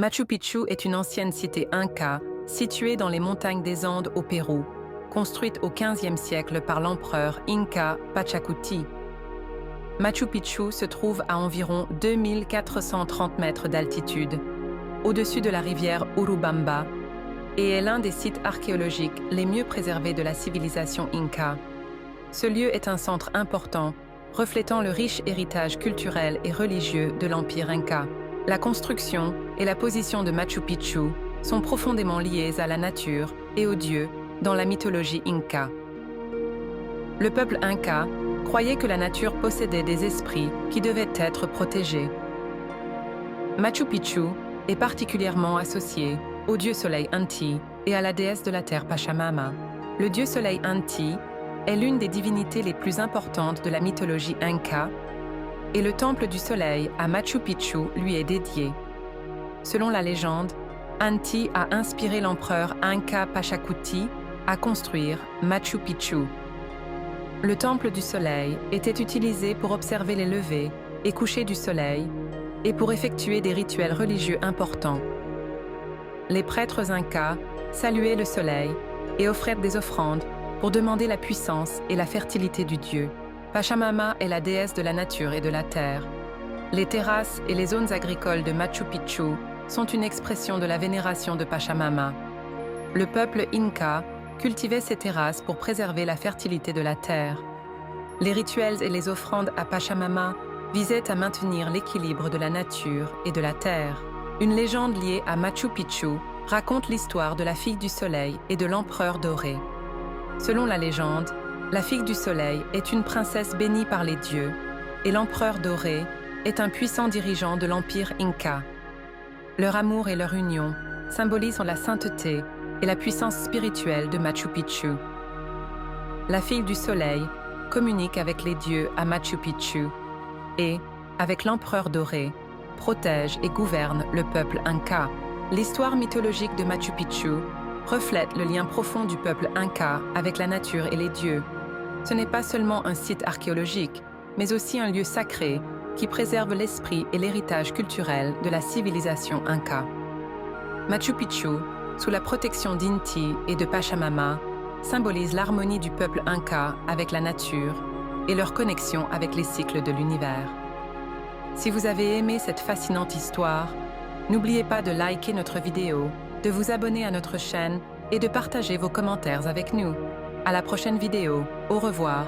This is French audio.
Machu Picchu est une ancienne cité inca située dans les montagnes des Andes au Pérou, construite au XVe siècle par l'empereur Inca Pachacuti. Machu Picchu se trouve à environ 2430 mètres d'altitude, au-dessus de la rivière Urubamba, et est l'un des sites archéologiques les mieux préservés de la civilisation Inca. Ce lieu est un centre important, reflétant le riche héritage culturel et religieux de l'Empire Inca. La construction et la position de Machu Picchu sont profondément liées à la nature et aux dieux dans la mythologie Inca. Le peuple Inca croyait que la nature possédait des esprits qui devaient être protégés. Machu Picchu est particulièrement associé au dieu soleil Inti et à la déesse de la terre Pachamama. Le dieu soleil Inti est l'une des divinités les plus importantes de la mythologie Inca, et le temple du soleil à Machu Picchu lui est dédié. Selon la légende, Inti a inspiré l'empereur Inca Pachacuti à construire Machu Picchu. Le temple du soleil était utilisé pour observer les levées et couchers du soleil et pour effectuer des rituels religieux importants. Les prêtres incas saluaient le soleil et offraient des offrandes pour demander la puissance et la fertilité du dieu. Pachamama est la déesse de la nature et de la terre. Les terrasses et les zones agricoles de Machu Picchu sont une expression de la vénération de Pachamama. Le peuple Inca cultivait ces terrasses pour préserver la fertilité de la terre. Les rituels et les offrandes à Pachamama visaient à maintenir l'équilibre de la nature et de la terre. Une légende liée à Machu Picchu raconte l'histoire de la fille du soleil et de l'empereur doré. Selon la légende, la fille du soleil est une princesse bénie par les dieux et l'empereur doré est un puissant dirigeant de l'empire Inca. Leur amour et leur union symbolisent la sainteté et la puissance spirituelle de Machu Picchu. La fille du soleil communique avec les dieux à Machu Picchu et, avec l'empereur doré, protège et gouverne le peuple Inca. L'histoire mythologique de Machu Picchu reflète le lien profond du peuple Inca avec la nature et les dieux. Ce n'est pas seulement un site archéologique, mais aussi un lieu sacré qui préserve l'esprit et l'héritage culturel de la civilisation Inca. Machu Picchu, sous la protection d'Inti et de Pachamama, symbolise l'harmonie du peuple Inca avec la nature et leur connexion avec les cycles de l'univers. Si vous avez aimé cette fascinante histoire, n'oubliez pas de liker notre vidéo, de vous abonner à notre chaîne et de partager vos commentaires avec nous. À la prochaine vidéo. Au revoir.